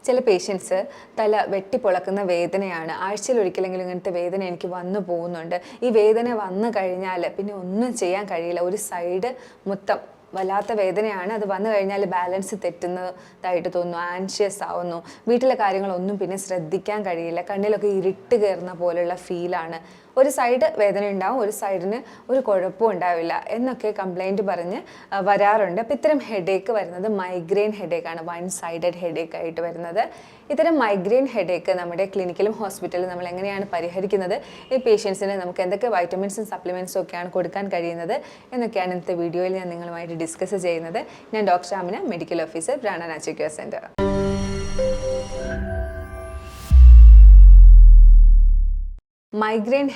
ചില പേഷ്യൻസ് തല വെട്ടിപ്പൊളക്കുന്ന വേദനയാണ്, ആഴ്ചയിൽ ഒരിക്കലെങ്കിലും ഇങ്ങനത്തെ വേദന എനിക്ക് വന്നു പോകുന്നുണ്ട്. ഈ വേദന വന്നു കഴിഞ്ഞാൽ പിന്നെ ഒന്നും ചെയ്യാൻ കഴിയില്ല, ഒരു സൈഡ് മൊത്തം വല്ലാത്ത വേദനയാണ്, അത് വന്നു കഴിഞ്ഞാൽ ബാലൻസ് തെറ്റുന്നതായിട്ട് തോന്നുന്നു, ആൻഷ്യസ് ആവുന്നു, വീട്ടിലെ കാര്യങ്ങളൊന്നും പിന്നെ ശ്രദ്ധിക്കാൻ കഴിയില്ല, കണ്ണിലൊക്കെ ഇരുട്ട് കയറുന്ന പോലുള്ള ഫീലാണ്, ഒരു സൈഡ് വേദന ഉണ്ടാവും, ഒരു സൈഡിന് ഒരു കുഴപ്പവും ഉണ്ടാവില്ല എന്നൊക്കെ കംപ്ലൈൻറ്റ് പറഞ്ഞ് വരാറുണ്ട്. അപ്പോൾ ഇത്തരം ഹെഡേക്ക് വരുന്നത് മൈഗ്രെയിൻ ഹെഡേക്കാണ്, വൺ സൈഡഡ് ഹെഡേക്ക് ആയിട്ട് വരുന്നത്. ഇത്തരം മൈഗ്രെയിൻ ഹെഡേക്ക് നമ്മുടെ ക്ലിനിക്കിലും ഹോസ്പിറ്റലിലും നമ്മൾ എങ്ങനെയാണ് പരിഹരിക്കുന്നത്, ഈ പേഷ്യൻസിന് നമുക്ക് എന്തൊക്കെ വൈറ്റമിൻസും സപ്ലിമെൻറ്റ്സും ഒക്കെയാണ് കൊടുക്കാൻ കഴിയുന്നത് എന്നൊക്കെയാണ് ഇന്നത്തെ വീഡിയോയിൽ ഞാൻ നിങ്ങളുമായിട്ട് ഡിസ്കസ് ചെയ്യുന്നത്. ഞാൻ doctor Amina, medical officer, Prana natural care centre. Migraine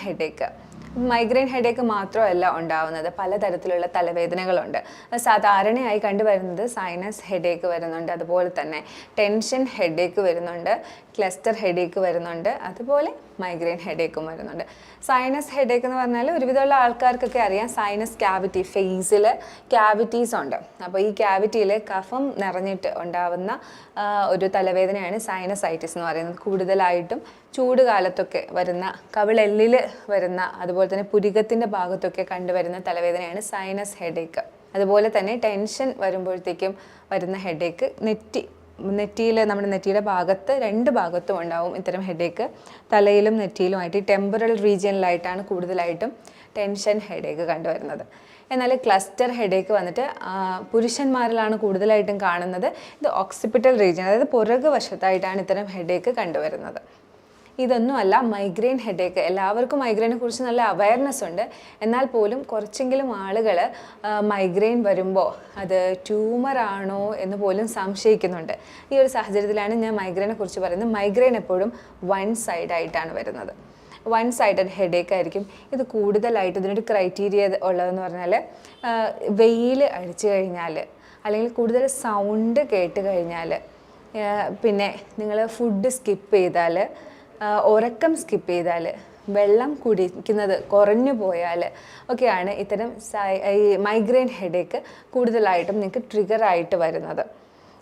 headache മാത്രമല്ല ഉണ്ടാവുന്നത്, പലതരത്തിലുള്ള തലവേദനകളുണ്ട്. സാധാരണയായി കണ്ടുവരുന്നത് സൈനസ് ഹെഡേക്ക് വരുന്നുണ്ട്, അതുപോലെ തന്നെ ടെൻഷൻ ഹെഡേക്ക് വരുന്നുണ്ട്, ക്ലസ്റ്റർ ഹെഡേക്ക് വരുന്നുണ്ട്, അതുപോലെ മൈഗ്രെയിൻ ഹെഡേക്കും വരുന്നുണ്ട്. സൈനസ് ഹെഡേക്ക് എന്ന് പറഞ്ഞാൽ ഒരുവിധമുള്ള ആൾക്കാർക്കൊക്കെ അറിയാം, സൈനസ് ക്യാവിറ്റി, ഫേസിൽ ക്യാവിറ്റീസ് ഉണ്ട്. അപ്പോൾ ഈ ക്യാവിറ്റിയിൽ കഫം നിറഞ്ഞിട്ട് ഉണ്ടാവുന്ന ഒരു തലവേദനയാണ് സൈനസൈറ്റിസ് എന്ന് പറയുന്നത്. കൂടുതലായിട്ടും ചൂട് കാലത്തൊക്കെ വരുന്ന, കവിളെല്ലിൽ വരുന്ന, അതുപോലെ തന്നെ പുരികത്തിൻ്റെ ഭാഗത്തൊക്കെ കണ്ടുവരുന്ന തലവേദനയാണ് സൈനസ് ഹെഡേക്ക്. അതുപോലെ തന്നെ ടെൻഷൻ വരുമ്പോഴത്തേക്കും വരുന്ന ഹെഡേക്ക്, നെറ്റിയിൽ, നമ്മുടെ നെറ്റിയുടെ ഭാഗത്ത്, രണ്ട് ഭാഗത്തും ഉണ്ടാവും ഇത്തരം ഹെഡേക്ക്, തലയിലും നെറ്റിയിലുമായിട്ട് ടെമ്പറൽ റീജിയനിലായിട്ടാണ് കൂടുതലായിട്ടും ടെൻഷൻ ഹെഡേക്ക് കണ്ടുവരുന്നത്. എന്നാൽ ക്ലസ്റ്റർ ഹെഡേക്ക് വന്നിട്ട് പുരുഷന്മാരിലാണ് കൂടുതലായിട്ടും കാണുന്നത്. ഇത് ഓക്സിപിറ്റൽ റീജിയൻ, അതായത് പുറകു വശത്തായിട്ടാണ് ഇത്തരം ഹെഡേക്ക് കണ്ടുവരുന്നത്. ഇതൊന്നുമല്ല മൈഗ്രെയിൻ ഹെഡേക്ക്. എല്ലാവർക്കും മൈഗ്രെയിനെ കുറിച്ച് നല്ല അവയർനെസ് ഉണ്ട്, എന്നാൽ പോലും കുറച്ചെങ്കിലും ആളുകൾ മൈഗ്രെയിൻ വരുമ്പോൾ അത് ട്യൂമറാണോ എന്ന് പോലും സംശയിക്കുന്നുണ്ട്. ഈ ഒരു സാഹചര്യത്തിലാണ് ഞാൻ മൈഗ്രെയിനെ കുറിച്ച് പറയുന്നത്. മൈഗ്രെയിൻ എപ്പോഴും വൺ സൈഡായിട്ടാണ് വരുന്നത്, വൺ സൈഡഡ് ഹെഡേക്ക് ആയിരിക്കും. ഇത് കൂടുതലായിട്ട് ഇതിനൊരു ക്രൈറ്റീരിയ ഉള്ളതെന്ന് പറഞ്ഞാൽ, വെയിൽ അടിച്ചു കഴിഞ്ഞാൽ, അല്ലെങ്കിൽ കൂടുതൽ സൗണ്ട് കേട്ട് കഴിഞ്ഞാൽ, പിന്നെ നിങ്ങൾ ഫുഡ് സ്കിപ്പ് ചെയ്താൽ, ഉറക്കം സ്കിപ്പ് ചെയ്താൽ, വെള്ളം കുടിക്കുന്നത് കുറഞ്ഞു പോയാൽ ഒക്കെയാണ് ഇത്തരം ഈ മൈഗ്രെയിൻ ഹെഡേക്ക് കൂടുതലായിട്ടും നിങ്ങൾക്ക് ട്രിഗറായിട്ട് വരുന്നത്.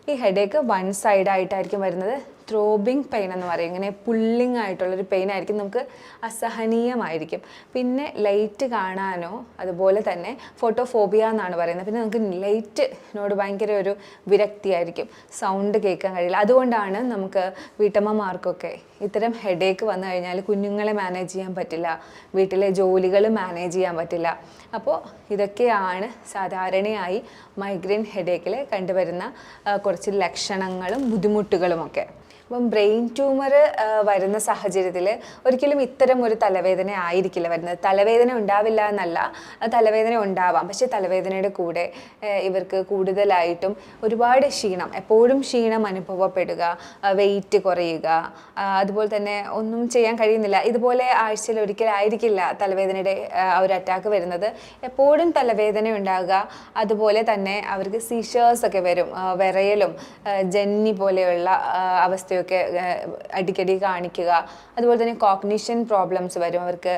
ഈ ഹെഡേക്ക് വൺ സൈഡായിട്ടായിരിക്കും വരുന്നത്. ത്രോബിങ് പെയിൻ എന്ന് പറയും, ഇങ്ങനെ പുള്ളിങ് ആയിട്ടുള്ളൊരു പെയിൻ ആയിരിക്കും, നമുക്ക് അസഹനീയമായിരിക്കും. പിന്നെ ലൈറ്റ് കാണാനോ, അതുപോലെ തന്നെ ഫോട്ടോഫോബിയ എന്നാണ് പറയുന്നത്. പിന്നെ നമുക്ക് ലൈറ്റിനോട് ഭയങ്കര ഒരു വിരക്തിയായിരിക്കും, സൗണ്ട് കേൾക്കാൻ കഴിയില്ല. അതുകൊണ്ടാണ് നമുക്ക് വീട്ടമ്മമാർക്കൊക്കെ ഇത്തരം ഹെഡേക്ക് വന്നു കഴിഞ്ഞാൽ കുഞ്ഞുങ്ങളെ മാനേജ് ചെയ്യാൻ പറ്റില്ല, വീട്ടിലെ ജോലികൾ മാനേജ് ചെയ്യാൻ പറ്റില്ല. അപ്പോൾ ഇതൊക്കെയാണ് സാധാരണയായി മൈഗ്രെയിൻ ഹെഡേക്കിൽ കണ്ടുവരുന്ന കുറച്ച് ലക്ഷണങ്ങളും ബുദ്ധിമുട്ടുകളുമൊക്കെ. അപ്പം ബ്രെയിൻ ട്യൂമർ വരുന്ന സാഹചര്യത്തിൽ ഒരിക്കലും ഇത്തരം ഒരു തലവേദന ആയിരിക്കില്ല വരുന്നത്. തലവേദന ഉണ്ടാവില്ല എന്നല്ല, തലവേദന ഉണ്ടാവാം, പക്ഷേ തലവേദനയുടെ കൂടെ ഇവർക്ക് കൂടുതലായിട്ടും ഒരുപാട് ക്ഷീണം, എപ്പോഴും ക്ഷീണം അനുഭവപ്പെടുക, വെയിറ്റ് കുറയുക, അതുപോലെ തന്നെ ഒന്നും ചെയ്യാൻ കഴിയുന്നില്ല. ഇതുപോലെ ആഴ്ചയിൽ ഒരിക്കലായിരിക്കില്ല തലവേദനയുടെ ഒരു അറ്റാക്ക് വരുന്നത്, എപ്പോഴും തലവേദന ഉണ്ടാകുക. അതുപോലെ തന്നെ അവർക്ക് സീഷേഴ്സ് ഒക്കെ വരും, വിറയലും ജന്നി പോലെയുള്ള അവസ്ഥ ഒക്കെ അടിക്കടി കാണിക്കുക. അതുപോലെ തന്നെ കോഗ്നിഷൻ പ്രോബ്ലംസ് വരും, അവർക്ക്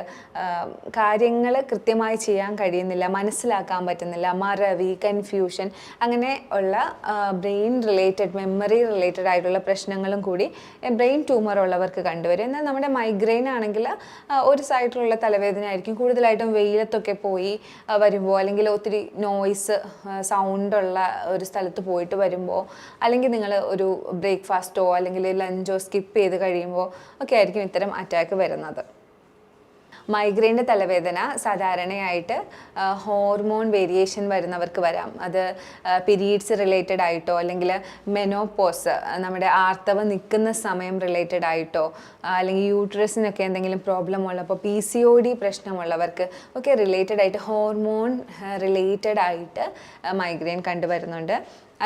കാര്യങ്ങൾ കൃത്യമായി ചെയ്യാൻ കഴിയുന്നില്ല, മനസ്സിലാക്കാൻ പറ്റുന്നില്ല, മറവി, കൺഫ്യൂഷൻ, അങ്ങനെ ഉള്ള ബ്രെയിൻ റിലേറ്റഡ്, മെമ്മറി റിലേറ്റഡ് ആയിട്ടുള്ള പ്രശ്നങ്ങളും കൂടി ബ്രെയിൻ ട്യൂമർ ഉള്ളവർക്ക് കണ്ടുവരും. എന്നാൽ നമ്മുടെ മൈഗ്രെയിൻ ആണെങ്കിൽ ഒരു സൈഡിലുള്ള തലവേദന ആയിരിക്കും. കൂടുതലായിട്ടും വെയിലത്തൊക്കെ പോയി വരുമ്പോൾ, അല്ലെങ്കിൽ ഒത്തിരി നോയ്സ്, സൗണ്ടുള്ള ഒരു സ്ഥലത്ത് പോയിട്ട് വരുമ്പോൾ, അല്ലെങ്കിൽ നിങ്ങൾ ഒരു ബ്രേക്ക്ഫാസ്റ്റോ അല്ലെങ്കിൽ ലഞ്ചോ സ്കിപ്പ് ചെയ്ത് കഴിയുമ്പോൾ ഒക്കെ ആയിരിക്കും ഇത്തരം അറ്റാക്ക് വരുന്നത്. മൈഗ്രെയിൻ്റെ തലവേദന സാധാരണയായിട്ട് ഹോർമോൺ വേരിയേഷൻ വരുന്നവർക്ക് വരാം. അത് പീരീഡ്സ് റിലേറ്റഡ് ആയിട്ടോ, അല്ലെങ്കിൽ മെനോപോസ്, നമ്മുടെ ആർത്തവം നിൽക്കുന്ന സമയം റിലേറ്റഡ് ആയിട്ടോ, അല്ലെങ്കിൽ യൂട്രസിനൊക്കെ എന്തെങ്കിലും പ്രോബ്ലം ഉള്ളപ്പോൾ, PCOD പ്രശ്നമുള്ളവർക്ക് ഒക്കെ റിലേറ്റഡ് ആയിട്ട്, ഹോർമോൺ റിലേറ്റഡ് ആയിട്ട് മൈഗ്രെയിൻ കണ്ടുവരുന്നുണ്ട്.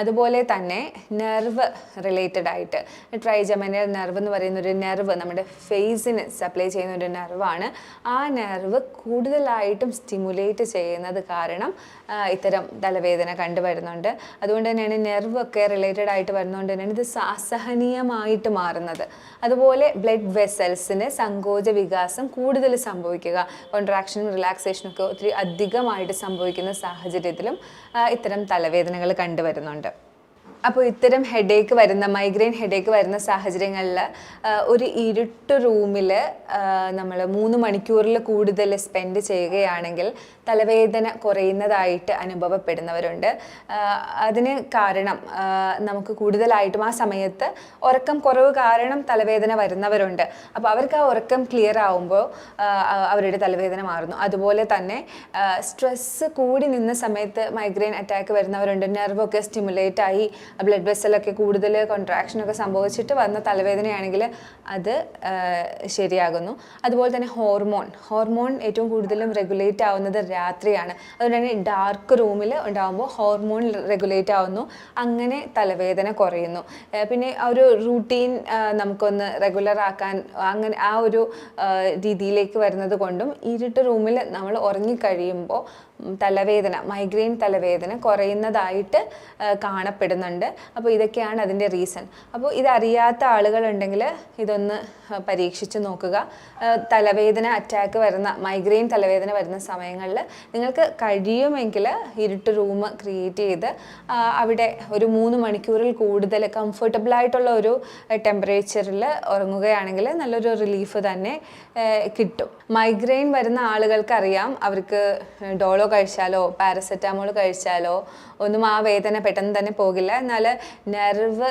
അതുപോലെ തന്നെ നെർവ് റിലേറ്റഡ് ആയിട്ട്, ട്രൈജമിനൽ നെർവ് എന്ന് പറയുന്ന ഒരു നെർവ് നമ്മുടെ ഫേസിന് സപ്ലൈ ചെയ്യുന്ന ഒരു നെർവാണ്. ആ നെർവ് കൂടുതലായിട്ടും സ്റ്റിമുലേറ്റ് ചെയ്യുന്നത് കാരണം ഇത്തരം തലവേദന കണ്ടുവരുന്നുണ്ട്. അതുകൊണ്ട് തന്നെയാണ് നെർവൊക്കെ റിലേറ്റഡ് ആയിട്ട് വരുന്നതുകൊണ്ട് തന്നെയാണ് ഇത് അസഹനീയമായിട്ട് മാറുന്നത്. അതുപോലെ ബ്ലഡ് വെസൽസിന് സങ്കോച വികാസം കൂടുതൽ സംഭവിക്കുക, കോൺട്രാക്ഷനും റിലാക്സേഷനും ഒക്കെ ഒത്തിരി അധികമായിട്ട് സംഭവിക്കുന്ന സാഹചര്യത്തിലും ഇത്തരം തലവേദനകൾ കണ്ടുവരുന്നുണ്ട്. അപ്പോൾ ഇത്തരം ഹെഡേക്ക് വരുന്ന മൈഗ്രെയിൻ ഹെഡേക്ക് വരുന്ന സാഹചര്യങ്ങളിൽ ഒരു ഇരുട്ട് റൂമിൽ നമ്മൾ 3 മണിക്കൂറിൽ കൂടുതൽ സ്പെൻഡ് ചെയ്യുകയാണെങ്കിൽ തലവേദന കുറയുന്നതായിട്ട് അനുഭവപ്പെടുന്നവരുണ്ട്. അതിന് കാരണം നമുക്ക് കൂടുതലായിട്ടും ആ സമയത്ത് ഉറക്കം കുറവ് കാരണം തലവേദന വരുന്നവരുണ്ട്. അപ്പോൾ അവർക്ക് ആ ഉറക്കം ക്ലിയർ ആവുമ്പോൾ അവരുടെ തലവേദന മാറുന്നു. അതുപോലെ തന്നെ സ്ട്രെസ്സ് കൂടി നിന്ന സമയത്ത് മൈഗ്രെയിൻ അറ്റാക്ക് വരുന്നവരുണ്ട്. നെർവൊക്കെ സ്റ്റിമുലേറ്റ് ആയി ബ്ലഡ് വെസലൊക്കെ കൂടുതൽ കോൺട്രാക്ഷനൊക്കെ സംഭവിച്ചിട്ട് വന്ന തലവേദനയാണെങ്കിൽ അത് ശരിയാകുന്നു. അതുപോലെ തന്നെ ഹോർമോൺ ഏറ്റവും കൂടുതലും റെഗുലേറ്റ് ആവുന്നത് രാത്രിയാണ്. അതുകൊണ്ട് തന്നെ ഡാർക്ക് റൂമിൽ ഉണ്ടാകുമ്പോൾ ഹോർമോൺ റെഗുലേറ്റ് ആവുന്നു, അങ്ങനെ തലവേദന കുറയുന്നു. പിന്നെ ആ ഒരു റൂട്ടീൻ നമുക്കൊന്ന് റെഗുലർ ആക്കാൻ അങ്ങനെ ആ ഒരു രീതിയിലേക്ക് വരുന്നത് കൊണ്ടും ഇരുട്ട് റൂമിൽ നമ്മൾ ഉറങ്ങിക്കഴിയുമ്പോൾ മൈഗ്രെയിൻ തലവേദന കുറയുന്നതായിട്ട് കാണപ്പെടുന്നുണ്ട്. അപ്പോൾ ഇതൊക്കെയാണ് അതിൻ്റെ റീസൺ. അപ്പോൾ ഇതറിയാത്ത ആളുകളുണ്ടെങ്കിൽ ഇതൊന്ന് പരീക്ഷിച്ച് നോക്കുക. മൈഗ്രെയിൻ തലവേദന വരുന്ന സമയങ്ങളിൽ നിങ്ങൾക്ക് കഴിയുമെങ്കിൽ ഇരുട്ട് റൂം ക്രിയേറ്റ് ചെയ്ത് അവിടെ ഒരു 3 മണിക്കൂറിൽ കൂടുതൽ കംഫർട്ടബിൾ ആയിട്ടുള്ള ഒരു ടെമ്പറേച്ചറിൽ ഉറങ്ങുകയാണെങ്കിൽ നല്ലൊരു റിലീഫ് തന്നെ കിട്ടും. മൈഗ്രെയിൻ വരുന്ന ആളുകൾക്കറിയാം അവർക്ക് ഡോളോ കഴിച്ചാലോ പാരസെറ്റാമോൾ കഴിച്ചാലോ ഒന്നും ആ വേദന പെട്ടെന്ന് തന്നെ പോകില്ല. എന്നാൽ നെർവ്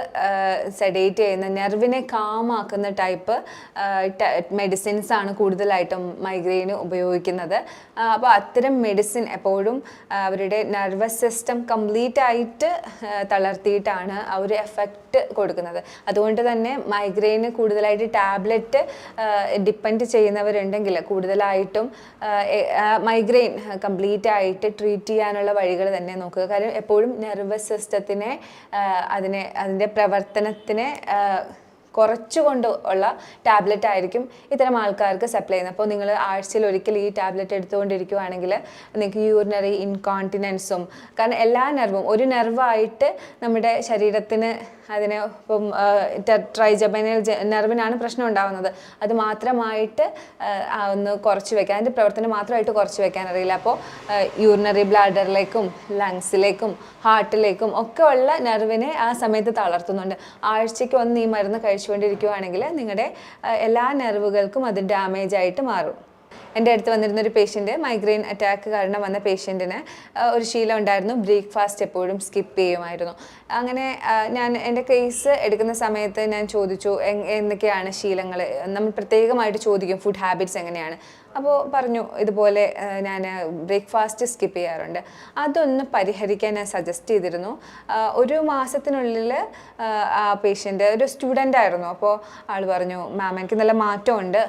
സെഡേറ്റ് ചെയ്യുന്ന നെർവിനെ കാമാക്കുന്ന ടൈപ്പ് മെഡിസിൻസ് ആണ് കൂടുതലായിട്ടും മൈഗ്രെയിന് ഉപയോഗിക്കുന്നത്. അപ്പോൾ അത്തരം മെഡിസിൻ എപ്പോഴും അവരുടെ നെർവസ് സിസ്റ്റം കംപ്ലീറ്റ് ആയിട്ട് തളർത്തിയിട്ടാണ് ആ ഒരു എഫക്റ്റ് കൊടുക്കുന്നത്. അതുകൊണ്ട് തന്നെ മൈഗ്രെയിന് കൂടുതലായിട്ട് ടാബ്ലറ്റ് ഡിപ്പെൻഡ് ചെയ്യുന്നവരുണ്ടെങ്കിൽ കൂടുതലായിട്ടും മൈഗ്രെയിൻ കംപ്ലീറ്റ് ആയിട്ട് ട്രീറ്റ് ചെയ്യാനുള്ള വഴികൾ തന്നെ നോക്കുക. കാര്യം എപ്പോഴും നെർവസ് സിസ്റ്റത്തിനെ അതിൻ്റെ പ്രവർത്തനത്തിനെ കുറച്ചുകൊണ്ട് ഉള്ള ടാബ്ലറ്റ് ആയിരിക്കും ഇത്തരം ആൾക്കാർക്ക് സപ്ലൈ ചെയ്യുന്നത്. അപ്പോൾ നിങ്ങൾ ആഴ്ചയിൽ ഒരിക്കൽ ഈ ടാബ്ലറ്റ് എടുത്തുകൊണ്ടിരിക്കുകയാണെങ്കിൽ നിങ്ങൾക്ക് യൂറിനറി ഇൻകോണ്ടിനൻസും, കാരണം എല്ലാ നെർവും ഒരു നെർവായിട്ട് നമ്മുടെ ശരീരത്തിന് അതിന് ഇപ്പം ട്രൈജബൈനൽ നെർവിനാണ് പ്രശ്നം ഉണ്ടാകുന്നത്. അത് മാത്രമായിട്ട് ഒന്ന് കുറച്ച് വെക്കാൻ, അതിൻ്റെ പ്രവർത്തനം മാത്രമായിട്ട് കുറച്ച് വെക്കാൻ അറിയില്ല. അപ്പോൾ യൂറിനറി ബ്ലാഡറിലേക്കും ലങ്സിലേക്കും ഹാർട്ടിലേക്കും ഒക്കെ ഉള്ള നെർവിനെ ആ സമയത്ത് തളർത്തുന്നുണ്ട്. ആഴ്ചയ്ക്ക് ഒന്ന് ഈ മരുന്ന് കഴിച്ചുകൊണ്ടിരിക്കുകയാണെങ്കിൽ നിങ്ങളുടെ എല്ലാ നെർവുകൾക്കും അത് ഡാമേജ് ആയിട്ട് മാറും. എൻ്റെ അടുത്ത് വന്നിരുന്നൊരു പേഷ്യൻറ്റ്, മൈഗ്രെയിൻ അറ്റാക്ക് കാരണം വന്ന പേഷ്യൻറ്റിന് ഒരു ശീലം ഉണ്ടായിരുന്നു, ബ്രേക്ക്ഫാസ്റ്റ് എപ്പോഴും സ്കിപ്പ് ചെയ്യുമായിരുന്നു. അങ്ങനെ ഞാൻ എൻ്റെ കേസ് എടുക്കുന്ന സമയത്ത് ഞാൻ ചോദിച്ചു എന്തൊക്കെയാണ് ശീലങ്ങൾ, നമ്മൾ പ്രത്യേകമായിട്ട് ചോദിക്കും ഫുഡ് ഹാബിറ്റ്സ് എങ്ങനെയാണ്. അപ്പോൾ പറഞ്ഞു ഇതുപോലെ ഞാൻ ബ്രേക്ക്ഫാസ്റ്റ് സ്കിപ്പ് ചെയ്യാറുണ്ട്. അതൊന്ന് പരിഹരിക്കാൻ ഞാൻ സജസ്റ്റ് ചെയ്തിരുന്നു. 1 മാസത്തിനുള്ളിൽ ആ പേഷ്യൻ്റ് ഒരു സ്റ്റുഡൻ്റ് ആയിരുന്നു. അപ്പോൾ ആൾ പറഞ്ഞു മാം എനിക്ക് നല്ല മാറ്റമുണ്ട്,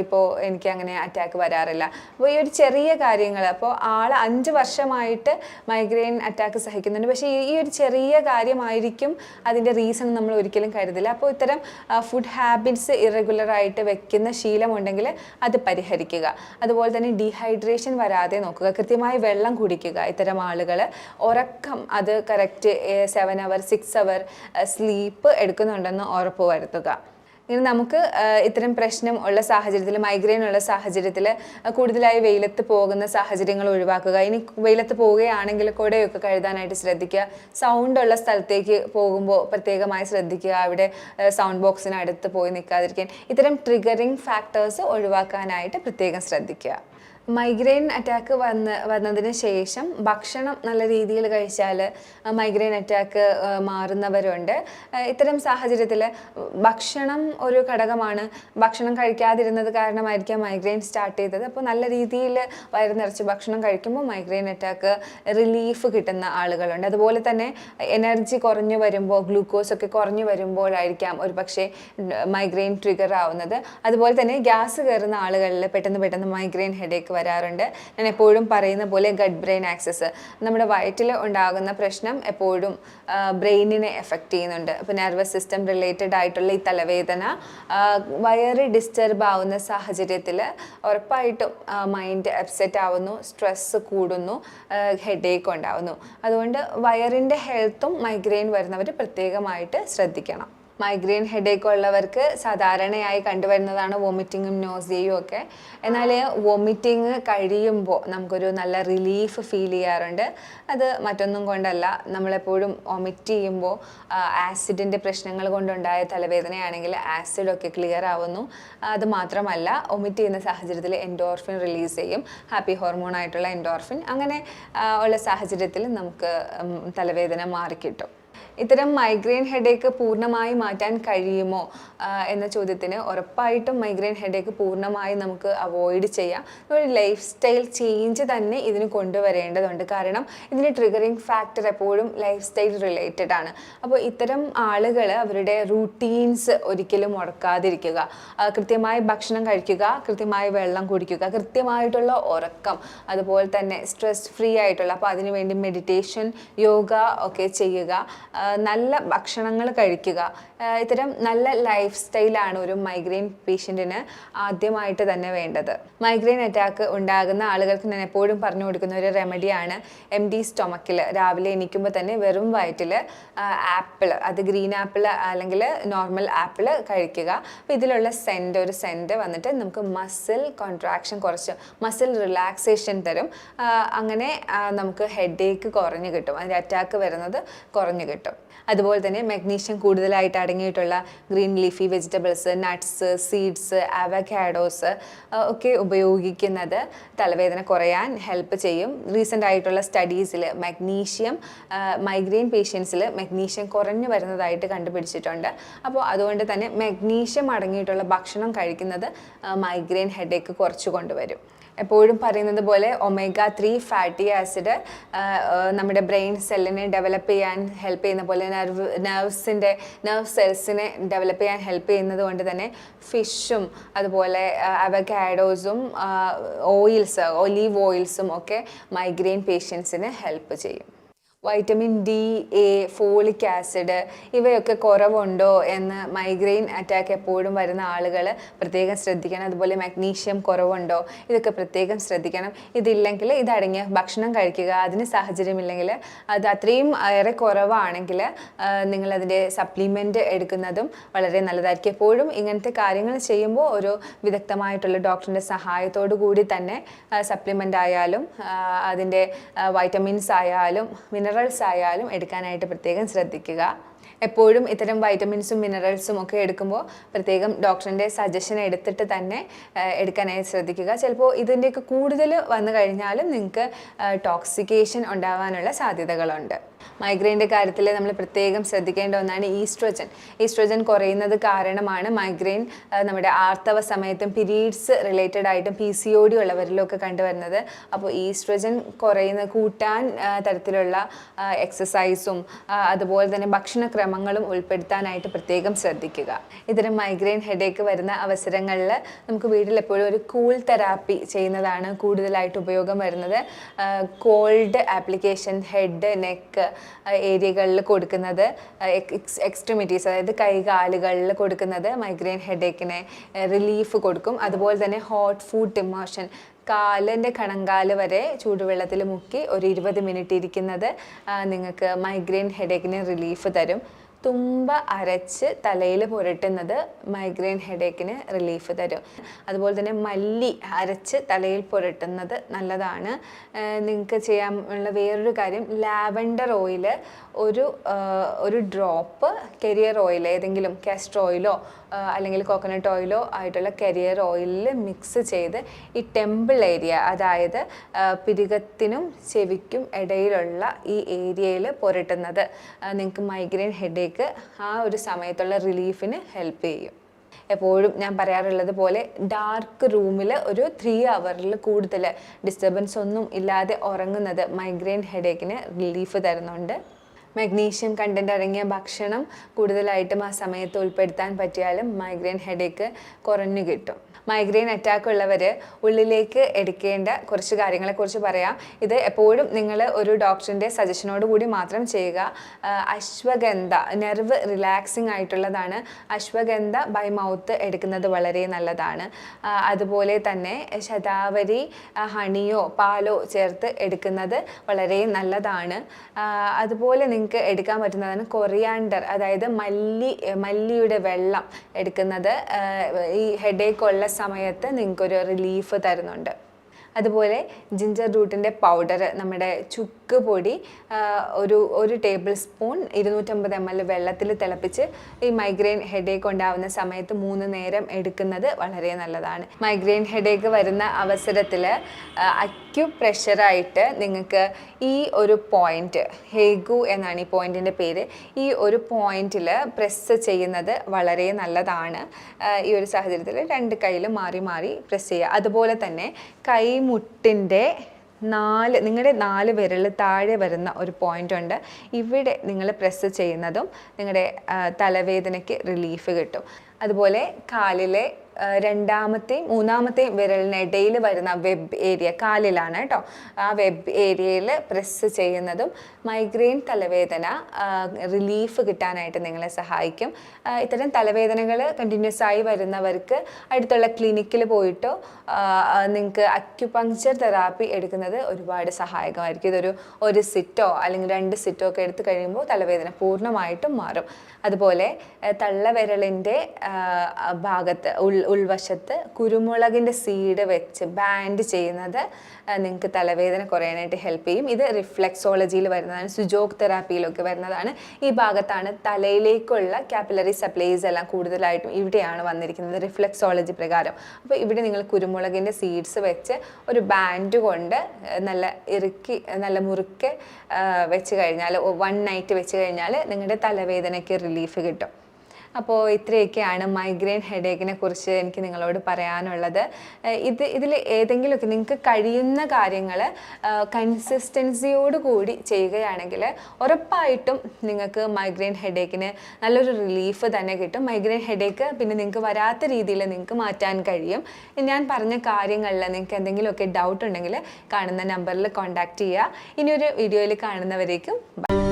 ഇപ്പോൾ എനിക്ക് അങ്ങനെ അറ്റാക്ക് വരാറില്ല. അപ്പോൾ ഈ ഒരു ചെറിയ കാര്യങ്ങൾ, അപ്പോൾ ആൾ 5 വർഷമായിട്ട് മൈഗ്രെയിൻ അറ്റാക്ക് സഹിക്കുന്നുണ്ട്. പക്ഷേ ഈ ഒരു ചെറിയ കാര്യമായിരിക്കും അതിൻ്റെ റീസൺ നമ്മൾ ഒരിക്കലും കരുതില്ല. അപ്പോൾ ഇത്തരം ഫുഡ് ഹാബിറ്റ്സ് ഇറഗുലറായിട്ട് വെക്കുന്ന ശീലമുണ്ടെങ്കിൽ അത് പരിഹരിക്കുക. അതുപോലെ തന്നെ ഡീഹൈഡ്രേഷൻ വരാതെ നോക്കുക, കൃത്യമായി വെള്ളം കുടിക്കുക. ഇത്തരം ആളുകൾ ഉറക്കം അത് കറക്റ്റ് 7 അവർ 6 അവർ സ്ലീപ്പ് എടുക്കുന്നുണ്ടെന്ന് ഉറപ്പ് വരുത്തുക. ഇനി നമുക്ക് ഇത്തരം പ്രശ്നം ഉള്ള സാഹചര്യത്തിൽ, മൈഗ്രെയിൻ ഉള്ള സാഹചര്യത്തിൽ കൂടുതലായി വെയിലത്ത് പോകുന്ന സാഹചര്യങ്ങൾ ഒഴിവാക്കുക. ഇനി വെയിലത്ത് പോവുകയാണെങ്കിൽ കുടയൊക്കെ കഴുകാനായിട്ട് ശ്രദ്ധിക്കുക. സൗണ്ടുള്ള സ്ഥലത്തേക്ക് പോകുമ്പോൾ പ്രത്യേകമായി ശ്രദ്ധിക്കുക, അവിടെ സൗണ്ട് ബോക്സിനടുത്ത് പോയി നിൽക്കാതിരിക്കാൻ. ഇത്തരം ട്രിഗറിങ് ഫാക്ടേഴ്സ് ഒഴിവാക്കാനായിട്ട് പ്രത്യേകം ശ്രദ്ധിക്കുക. മൈഗ്രെയിൻ അറ്റാക്ക് വന്നതിന് ശേഷം ഭക്ഷണം നല്ല രീതിയിൽ കഴിച്ചാൽ മൈഗ്രെയിൻ അറ്റാക്ക് മാറുന്നവരുണ്ട്. ഇത്തരം സാഹചര്യത്തിൽ ഭക്ഷണം ഒരു ഘടകമാണ്. ഭക്ഷണം കഴിക്കാതിരുന്നത് കാരണമായിരിക്കാം മൈഗ്രെയിൻ സ്റ്റാർട്ട് ചെയ്തത്. അപ്പോൾ നല്ല രീതിയിൽ വയറ് നിറച്ച് ഭക്ഷണം കഴിക്കുമ്പോൾ മൈഗ്രെയിൻ അറ്റാക്ക് റിലീഫ് കിട്ടുന്ന ആളുകളുണ്ട്. അതുപോലെ തന്നെ എനർജി കുറഞ്ഞു വരുമ്പോൾ, ഗ്ലൂക്കോസ് ഒക്കെ കുറഞ്ഞു വരുമ്പോഴായിരിക്കാം ഒരു പക്ഷേ മൈഗ്രെയിൻ ട്രിഗർ ആവുന്നത്. അതുപോലെ തന്നെ ഗ്യാസ് കയറുന്ന ആളുകളിൽ പെട്ടെന്ന് മൈഗ്രെയിൻ ഹെഡേക്ക് വരാറുണ്ട്. ഞാൻ എപ്പോഴും പറയുന്ന പോലെ ഗട്ട് ബ്രെയിൻ ആക്സസ്, നമ്മുടെ വയറ്റിൽ ഉണ്ടാകുന്ന പ്രശ്നം എപ്പോഴും ബ്രെയിനിനെ എഫക്റ്റ് ചെയ്യുന്നുണ്ട്. അപ്പോൾ നെർവസ് സിസ്റ്റം റിലേറ്റഡ് ആയിട്ടുള്ള ഈ തലവേദന വയറ് ഡിസ്റ്റർബ് ആവുന്ന സാഹചര്യത്തിൽ ഉറപ്പായിട്ടും മൈൻഡ് അപ്സെറ്റ് ആവുന്നു, സ്ട്രെസ്സ് കൂടുന്നു, ഹെഡേക്ക് ഉണ്ടാവുന്നു. അതുകൊണ്ട് വയറിൻ്റെ ഹെൽത്തും മൈഗ്രെയിൻ വരുന്നവർ പ്രത്യേകമായിട്ട് ശ്രദ്ധിക്കണം. മൈഗ്രെയിൻ ഹെഡേക്ക് ഉള്ളവർക്ക് സാധാരണയായി കണ്ടുവരുന്നതാണ് വോമിറ്റിങ്ങും നോസിയയും ഒക്കെ. എന്നാൽ വോമിറ്റിങ് കഴിയുമ്പോൾ നമുക്കൊരു നല്ല റിലീഫ് ഫീൽ ചെയ്യാറുണ്ട്. അത് മറ്റൊന്നും കൊണ്ടല്ല, നമ്മളെപ്പോഴും വോമിറ്റ് ചെയ്യുമ്പോൾ ആസിഡിൻ്റെ പ്രശ്നങ്ങൾ കൊണ്ടുണ്ടായ തലവേദനയാണെങ്കിൽ ആസിഡൊക്കെ ക്ലിയർ ആവുന്നു. അത് മാത്രമല്ല, വോമിറ്റ് ചെയ്യുന്ന സാഹചര്യത്തിൽ എൻഡോർഫിൻ റിലീസ് ചെയ്യും, ഹാപ്പി ഹോർമോൺ ആയിട്ടുള്ള എൻഡോർഫിൻ. അങ്ങനെ ഉള്ള സാഹചര്യത്തിൽ നമുക്ക് തലവേദന മാറിക്കിട്ടും. ഇത്തരം മൈഗ്രെയിൻ ഹെഡേക്ക് പൂർണ്ണമായി മാറ്റാൻ കഴിയുമോ എന്ന ചോദ്യത്തിന് ഉറപ്പായിട്ടും മൈഗ്രെയിൻ ഹെഡേക്ക് പൂർണ്ണമായി നമുക്ക് അവോയ്ഡ് ചെയ്യാം. ഒരു ലൈഫ് സ്റ്റൈൽ ചേഞ്ച് തന്നെ ഇതിന് കൊണ്ടുവരേണ്ടതുണ്ട്. കാരണം ഇതിന് ട്രിഗറിങ് ഫാക്ടർ എപ്പോഴും ലൈഫ് സ്റ്റൈൽ റിലേറ്റഡ് ആണ്. അപ്പോൾ ഇത്തരം ആളുകൾ അവരുടെ റൂട്ടീൻസ് ഒരിക്കലും മുടക്കാതിരിക്കുക, കൃത്യമായി ഭക്ഷണം കഴിക്കുക, കൃത്യമായി വെള്ളം കുടിക്കുക, കൃത്യമായിട്ടുള്ള ഉറക്കം, അതുപോലെ തന്നെ സ്ട്രെസ് ഫ്രീ ആയിട്ടുള്ള, അപ്പോൾ അതിനുവേണ്ടി മെഡിറ്റേഷൻ, യോഗ ഒക്കെ ചെയ്യുക, നല്ല ഭക്ഷണങ്ങൾ കഴിക്കുക. ഇത്തരം നല്ല ലൈഫ് സ്റ്റൈലാണ് ഒരു മൈഗ്രെയിൻ പേഷ്യൻറ്റിന് ആദ്യമായിട്ട് തന്നെ വേണ്ടത്. മൈഗ്രെയിൻ അറ്റാക്ക് ഉണ്ടാകുന്ന ആളുകൾക്ക് ഞാൻ എപ്പോഴും പറഞ്ഞു കൊടുക്കുന്ന ഒരു റെമഡിയാണ് എംപ്റ്റി സ്റ്റൊമക്കിൽ രാവിലെ എണീക്കുമ്പോൾ തന്നെ വെറും വയറ്റിൽ ആപ്പിൾ, അത് ഗ്രീൻ ആപ്പിൾ അല്ലെങ്കിൽ നോർമൽ ആപ്പിൾ കഴിക്കുക. അപ്പോൾ ഇതിലുള്ള ഒരു സെൻറ്റ് വന്നിട്ട് നമുക്ക് മസിൽ കോൺട്രാക്ഷൻ കുറച്ച് മസിൽ റിലാക്സേഷൻ തരും. അങ്ങനെ നമുക്ക് ഹെഡേക്ക് കുറഞ്ഞു കിട്ടും, അതിൻ്റെ അറ്റാക്ക് വരുന്നത് കുറഞ്ഞു കിട്ടും. അതുപോലെ തന്നെ മഗ്നീഷ്യം കൂടുതലായിട്ട് അടങ്ങിയിട്ടുള്ള green leafy vegetables, nuts, seeds, avocados ഒക്കെ ഉപയോഗിക്കുന്നത് തലവേദന കുറയാൻ ഹെൽപ്പ് ചെയ്യും. റീസെൻ്റ് ആയിട്ടുള്ള സ്റ്റഡീസിൽ മൈഗ്രെയിൻ പേഷ്യൻസിൽ മഗ്നീഷ്യം കുറഞ്ഞു വരുന്നതായിട്ട് കണ്ടുപിടിച്ചിട്ടുണ്ട്. അപ്പോൾ അതുകൊണ്ട് തന്നെ മഗ്നീഷ്യം അടങ്ങിയിട്ടുള്ള ഭക്ഷണം കഴിക്കുന്നത് മൈഗ്രെയിൻ ഹെഡേക്ക് കുറച്ചു കൊണ്ടുവരും. എപ്പോഴും പറയുന്നത് പോലെ omega-3 ഫാറ്റി ആസിഡ് നമ്മുടെ ബ്രെയിൻ സെല്ലിനെ ഡെവലപ്പ് ചെയ്യാൻ ഹെൽപ്പ് ചെയ്യുന്ന പോലെ നെർവ് സെൽസിനെ ഡെവലപ്പ് ചെയ്യാൻ ഹെൽപ്പ് ചെയ്യുന്നത് കൊണ്ട് തന്നെ ഫിഷും അതുപോലെ അവക്കാഡോസും ഒലീവ് ഓയിൽസും ഒക്കെ മൈഗ്രെയിൻ പേഷ്യൻസിന് ഹെൽപ്പ് ചെയ്യും. Vitamin D, A, folic acid ഇവയൊക്കെ കുറവുണ്ടോ എന്ന് മൈഗ്രെയിൻ അറ്റാക്ക് എപ്പോഴും വരുന്ന ആളുകൾ പ്രത്യേകം ശ്രദ്ധിക്കണം. അതുപോലെ മഗ്നീഷ്യം കുറവുണ്ടോ, ഇതൊക്കെ പ്രത്യേകം ശ്രദ്ധിക്കണം. ഇതില്ലെങ്കിൽ ഇതടങ്ങിയ ഭക്ഷണം കഴിക്കുക. അതിന് സാഹചര്യമില്ലെങ്കിൽ, അത് അത്രയും ഏറെ കുറവാണെങ്കിൽ നിങ്ങളതിൻ്റെ സപ്ലിമെൻറ്റ് എടുക്കുന്നതും വളരെ നല്ലതായിരിക്കും. എപ്പോഴും ഇങ്ങനത്തെ കാര്യങ്ങൾ ചെയ്യുമ്പോൾ ഒരു വിദഗ്ധമായിട്ടുള്ള ഡോക്ടറിൻ്റെ സഹായത്തോടു കൂടി തന്നെ സപ്ലിമെൻ്റ് ആയാലും അതിൻ്റെ വൈറ്റമിൻസ് ആയാലും മിനറൽസ് ആയാലും എടുക്കാനായിട്ട് പ്രത്യേകം ശ്രദ്ധിക്കുക. എപ്പോഴും ഇത്തരം വൈറ്റമിൻസും മിനറൽസും ഒക്കെ എടുക്കുമ്പോൾ പ്രത്യേകം ഡോക്ടറിൻ്റെ സജഷൻ എടുത്തിട്ട് തന്നെ എടുക്കാനായി ശ്രദ്ധിക്കുക. ചിലപ്പോൾ ഇതിൻ്റെയൊക്കെ കൂടുതൽ വന്നു കഴിഞ്ഞാലും നിങ്ങൾക്ക് ടോക്സിക്കേഷൻ ഉണ്ടാവാനുള്ള സാധ്യതകളുണ്ട്. മൈഗ്രെയിൻ്റെ കാര്യത്തിൽ നമ്മൾ പ്രത്യേകം ശ്രദ്ധിക്കേണ്ട ഒന്നാണ് ഈസ്ട്രോജൻ കുറയുന്നത് കാരണമാണ് മൈഗ്രെയിൻ നമ്മുടെ ആർത്തവ സമയത്തും പീരീഡ്സ് റിലേറ്റഡ് ആയിട്ടും PCOD ഉള്ളവരിലൊക്കെ കണ്ടുവരുന്നത്. അപ്പോൾ ഈസ്ട്രോജൻ കൂട്ടാൻ തരത്തിലുള്ള എക്സസൈസും അതുപോലെ തന്നെ ഭക്ഷണക്രമങ്ങളും ഉൾപ്പെടുത്താനായിട്ട് പ്രത്യേകം ശ്രദ്ധിക്കുക. ഇത്തരം മൈഗ്രെയിൻ ഹെഡേക്ക് വരുന്ന അവസരങ്ങളിൽ നമുക്ക് വീട്ടിൽ എപ്പോഴും ഒരു കൂൾ തെറാപ്പി ചെയ്യുന്നതാണ് കൂടുതലായിട്ട് ഉപയോഗം വരുന്നത്. കോൾഡ് ആപ്ലിക്കേഷൻ ഹെഡ്, നെക്ക് ഏരിയകളിൽ കൊടുക്കുന്നത്, എക്സ്ട്രിമിറ്റീസ് അതായത് കൈകാലുകളിൽ കൊടുക്കുന്നത് മൈഗ്രെയിൻ ഹെഡേക്കിനെ റിലീഫ് കൊടുക്കും. അതുപോലെ തന്നെ ഹോട്ട് ഫുഡ് ഇമോഷൻ, കാലിൻ്റെ കണങ്കാല് വരെ ചൂടുവെള്ളത്തിൽ മുക്കി ഒരു 20 മിനിറ്റ് ഇരിക്കുന്നത് നിങ്ങൾക്ക് മൈഗ്രെയിൻ ഹെഡേക്കിന് റിലീഫ് തരും. തുമ്പ അരച്ച് തലയിൽ പുരട്ടുന്നത് മൈഗ്രെയിൻ ഹെഡേക്കിന് റിലീഫ് തരും. അതുപോലെ തന്നെ മല്ലി അരച്ച് തലയിൽ പുരട്ടുന്നത് നല്ലതാണ്. നിങ്ങൾക്ക് ചെയ്യാനുള്ള വേറൊരു കാര്യം, ലാവൻഡർ ഓയിൽ ഒരു ഡ്രോപ്പ് കരിയർ ഓയിൽ, ഏതെങ്കിലും കാസ്റ്റർ ഓയിലോ അല്ലെങ്കിൽ കോക്കനട്ട് ഓയിലോ ആയിട്ടുള്ള കരിയർ ഓയിലിൽ മിക്സ് ചെയ്ത് ഈ ടെമ്പിൾ ഏരിയ, അതായത് പിരികത്തിനും ചെവിക്കും ഇടയിലുള്ള ഈ ഏരിയയിൽ പുരട്ടുന്നത് നിങ്ങൾക്ക് മൈഗ്രെയിൻ ഹെഡേക്ക് ആ ഒരു സമയത്തുള്ള റിലീഫിന് ഹെൽപ്പ് ചെയ്യും. എപ്പോഴും ഞാൻ പറയാറുള്ളത് പോലെ ഡാർക്ക് റൂമിൽ ഒരു 3 hours കൂടുതൽ ഡിസ്റ്റർബൻസ് ഒന്നും ഇല്ലാതെ ഉറങ്ങുന്നത് മൈഗ്രെയിൻ ഹെഡേക്കിന് റിലീഫ് തരുന്നുണ്ട്. മഗ്നീഷ്യം കണ്ടന്റ് അടങ്ങിയ ഭക്ഷണം കൂടുതലായിട്ടും ആ സമയത്ത് ഉൾപ്പെടുത്താൻ പറ്റിയാലും മൈഗ്രെയിൻ ഹെഡേക്ക് കുറഞ്ഞു കിട്ടും. മൈഗ്രെയിൻ അറ്റാക്ക് ഉള്ളവർ ഉള്ളിലേക്ക് എടുക്കേണ്ട കുറച്ച് കാര്യങ്ങളെക്കുറിച്ച് പറയാം. ഇത് എപ്പോഴും നിങ്ങൾ ഒരു ഡോക്ടറിൻ്റെ സജഷനോട് കൂടി മാത്രം ചെയ്യുക. അശ്വഗന്ധ നെർവ് റിലാക്സിങ് ആയിട്ടുള്ളതാണ്. അശ്വഗന്ധ ബൈ മൗത്ത് എടുക്കുന്നത് വളരെ നല്ലതാണ്. അതുപോലെ തന്നെ ശതാവരി ഹണിയോ പാലോ ചേർത്ത് എടുക്കുന്നത് വളരെ നല്ലതാണ്. അതുപോലെ നിങ്ങൾക്ക് എടുക്കാൻ പറ്റുന്നതാണ് കൊറിയാണ്ടർ, അതായത് മല്ലിയുടെ വെള്ളം എടുക്കുന്നത് ഈ ഹെഡേക്ക് ഉള്ള സമയത്ത് നിങ്ങൾക്കൊരു റിലീഫ് തരുന്നുണ്ട്. അതുപോലെ ജിഞ്ചർ റൂട്ടിൻ്റെ പൗഡർ, നമ്മുടെ ചുക്ക് പൊടി ഒരു ടേബിൾ സ്പൂൺ 250 ml വെള്ളത്തിൽ തിളപ്പിച്ച് ഈ മൈഗ്രെയിൻ ഹെഡേക്ക് ഉണ്ടാവുന്ന സമയത്ത് 3 നേരം എടുക്കുന്നത് വളരെ നല്ലതാണ്. മൈഗ്രെയിൻ ഹെഡേക്ക് വരുന്ന അവസരത്തിൽ അക്യുപ്രഷറായിട്ട് നിങ്ങൾക്ക് ഈ ഒരു പോയിന്റ്, ഹേഗു എന്നാണ് ഈ പോയിന്റിൻ്റെ പേര്, ഈ ഒരു പോയിന്റിൽ പ്രസ് ചെയ്യുന്നത് വളരെ നല്ലതാണ്. ഈ ഒരു സാഹചര്യത്തിൽ 2 കൈയിലും മാറി മാറി പ്രസ് ചെയ്യുക. അതുപോലെ തന്നെ കൈമുട്ടിൻ്റെ നിങ്ങളുടെ 4 വിരൽ താഴെ വരുന്ന ഒരു പോയിന്റ് ഉണ്ട്, ഇവിടെ നിങ്ങൾ പ്രസ് ചെയ്യുന്നതും നിങ്ങളുടെ തലവേദനയ്ക്ക് റിലീഫ് കിട്ടും. അതുപോലെ കാലിലെ 2ാമത്തെയും 3ാമത്തെയും വിരലിനിടയിൽ വരുന്ന വെബ് ഏരിയ, കാലിലാണ് കേട്ടോ, ആ വെബ് ഏരിയയിൽ പ്രസ് ചെയ്യുന്നതും മൈഗ്രെയിൻ തലവേദന റിലീഫ് കിട്ടാനായിട്ട് നിങ്ങളെ സഹായിക്കും. ഇത്തരം തലവേദനകൾ കണ്ടിന്യൂസ് ആയി വരുന്നവർക്ക് അടുത്തുള്ള ക്ലിനിക്കിൽ പോയിട്ടോ നിങ്ങൾക്ക് അക്യുപങ്ക്ചർ തെറാപ്പി എടുക്കുന്നത് ഒരുപാട് സഹായകമായിരിക്കും. ഒരു സിറ്റോ അല്ലെങ്കിൽ 2 സിറ്റോ ഒക്കെ എടുത്തു കഴിയുമ്പോൾ തലവേദന പൂർണ്ണമായിട്ടും മാറും. അതുപോലെ തള്ളവിരലിൻ്റെ ഭാഗത്ത് ഉൾവശത്ത് കുരുമുളകിൻ്റെ സീഡ് വെച്ച് ബാൻഡ് ചെയ്യുന്നത് നിങ്ങൾക്ക് തലവേദന കുറയാനായിട്ട് ഹെൽപ്പ് ചെയ്യും. ഇത് റിഫ്ലെക്സോളജിയിൽ വരുന്നതാണ്, സുജോഗ് തെറാപ്പിയിലൊക്കെ വരുന്നതാണ്. ഈ ഭാഗത്താണ് തലയിലേക്കുള്ള കാപ്പിലറി സപ്ലൈസ് എല്ലാം കൂടുതലായിട്ടും ഇവിടെയാണ് വന്നിരിക്കുന്നത് റിഫ്ലെക്സോളജി പ്രകാരം. അപ്പോൾ ഇവിടെ നിങ്ങൾ കുരുമുളകിൻ്റെ സീഡ്സ് വെച്ച് ഒരു ബാൻഡ് കൊണ്ട് നല്ല ഇറുക്കി നല്ല മുറുക്കെ വെച്ച് കഴിഞ്ഞാൽ 1 നൈറ്റ് വെച്ച് കഴിഞ്ഞാൽ നിങ്ങളുടെ തലവേദനയ്ക്ക് റിലീഫ് കിട്ടും. അപ്പോൾ ഇത്രയൊക്കെയാണ് മൈഗ്രെയിൻ ഹെഡേക്കിനെ കുറിച്ച് എനിക്ക് നിങ്ങളോട് പറയാനുള്ളത്. ഇതിൽ ഏതെങ്കിലുമൊക്കെ നിങ്ങൾക്ക് കഴിയുന്ന കാര്യങ്ങൾ കൺസിസ്റ്റൻസിയോട് കൂടി ചെയ്യുകയാണെങ്കിൽ ഉറപ്പായിട്ടും നിങ്ങൾക്ക് മൈഗ്രെയിൻ ഹെഡേക്കിന് നല്ലൊരു റിലീഫ് തന്നെ കിട്ടും. മൈഗ്രെയിൻ ഹെഡേക്ക് പിന്നെ നിങ്ങൾക്ക് വരാത്ത രീതിയിൽ നിങ്ങൾക്ക് മാറ്റാൻ കഴിയും. ഞാൻ പറഞ്ഞ കാര്യങ്ങളിൽ നിങ്ങൾക്ക് എന്തെങ്കിലുമൊക്കെ ഡൗട്ട് ഉണ്ടെങ്കിൽ കാണുന്ന നമ്പറിൽ കോൺടാക്റ്റ് ചെയ്യുക. ഇനിയൊരു വീഡിയോയിൽ കാണുന്നവരേക്കും ബൈ.